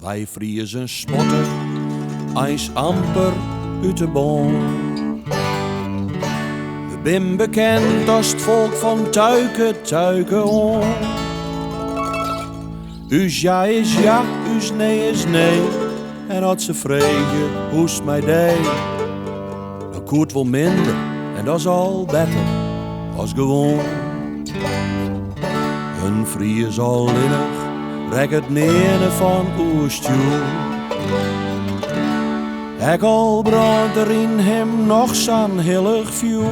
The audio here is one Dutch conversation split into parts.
Wij vriezen spotten, ijs amper uit de boom. We zijn bekend als het volk van tuiken om. Us ja is ja, us nee is nee. En als ze vregen hoe's mij deed, dan koert wel minder en dat is al beter als gewoon. Een Fries al innig, rek het neer van oerstjoel. Ek al brandt er in hem nog zo'n hillig vuur.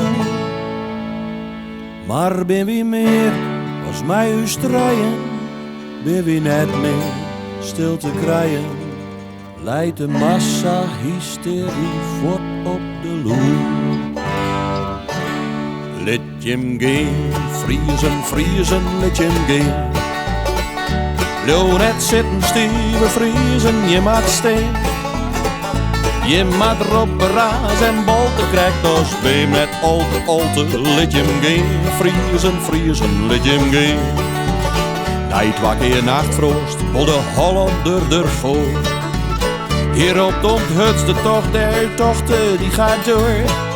Maar ben wie meer als mij u strijden, ben wie net meer stil te krijgen. Leidt de massa hysterie voort op de loer. Let je hem gaan, vriezen, let je hem gaan. Blijf net zitten, stieve vriezen, je maakt steen. Je maakt erop raas en bolten krijgt als beem net alte, let je hem gaan. Vriezen, let je hem gaan. Nijd wakker je nachtroost, vol de Hollander ervoor. Hier op de onthutste tocht der tochten, die gaat door.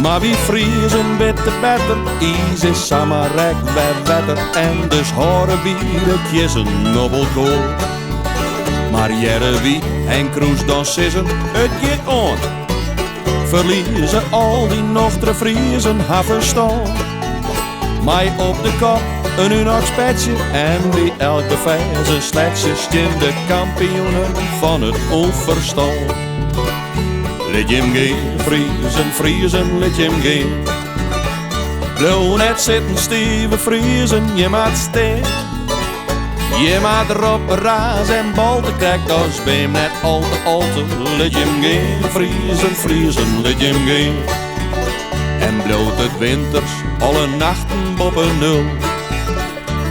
Maar wie vriezen bitter beter, is is samarek bij wetter. En dus horen wie de kiezen nobbelkool. Maar jere wie en kroes dan sissen, het gaat on. Verliezen al die nochtere vriezen haar verstand. Mij op de kop, een unox petje en wie elke vijf zijn sletje stien de kampioenen van het onverstand. Let je hem gaan, vriezen, let je hem gaan. Blijf net zitten, stieve vriezen, je maakt steen. Je maakt erop raas en bolten krijgt als beem net alte, let je hem gaan. Vriezen, let je hem gaan. En bloot het winters alle nachten boven nul.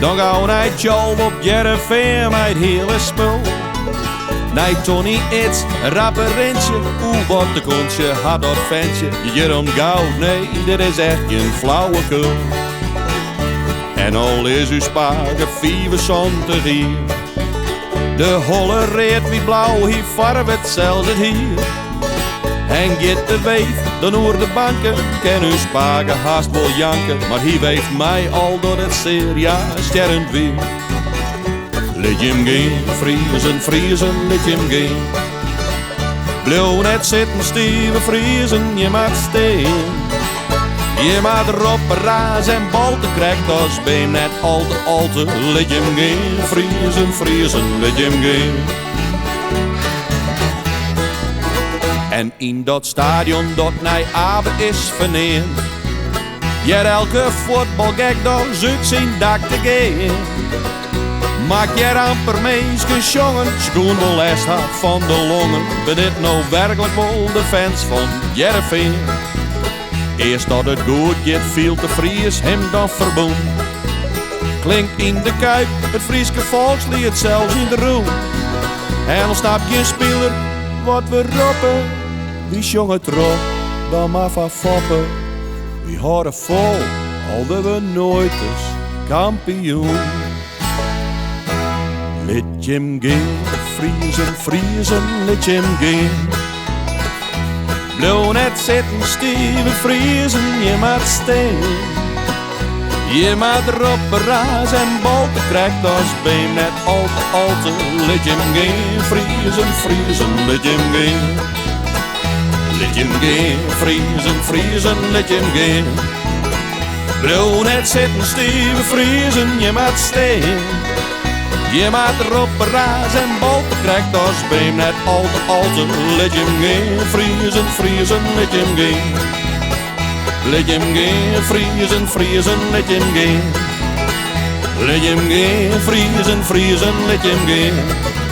Dan gaan wij Job op Jereveen met het hele spul. Nee, Tony, iets, rapperintje, hoe wat de kontje had dat ventje. Jeroen Goud, nee, dit is echt geen flauwekul. En al is uw spaken 75 hier. De holle reet wie blauw, hier farb het zelfs het hier. En get de weef, dan oer de banken, ken uw spaken haast wel janken. Maar hier weeft mij al door het zeer, ja, sterrend weer. Let je hem gaan, vriezen, let je hem gaan. Blijf net zitten, stieve vriezen, je maakt steen. Je maakt erop raas en bolten krijgt als beem net alte, let je hem gaan. Vriezen, let je hem gaan. En in dat stadion dat naar avond is verneemd. Ja, elke voetbalgek daar zoekt zijn dak te gaan. Maak jij amper meisjes jongen, schoen wel les had van de longen. Ben dit nou werkelijk wel de fans van Jereveen? Eerst dat het goed gaat, viel te Fries hem dan verboen. Klinkt in de Kuip, het Frieske volkslied zelfs in de roem. En dan snap je speler wat we roepen. Wie jongen trop, dan maar van foppen. Wie horen vol, al we nooit eens kampioen. Let je hem gaan, vriezen, let je hem gaan. Blijf net zitten, stieve vriezen, je maakt steen. Je maakt erop raas en bolten krijgt als beem net alte, let je hem gaan. Vriezen, let je hem gaan. Let je hem gaan, vriezen, let je hem gaan. Blijf net zitten, stieve vriezen, je maakt steen. Je maakt erop raas en bolten krijgt als beem net alte, let je hem gaan. Vriezen, let je hem gaan. Let je hem gaan, vriezen, let je hem gaan. Let je hem gaan, vriezen, let je hem gaan.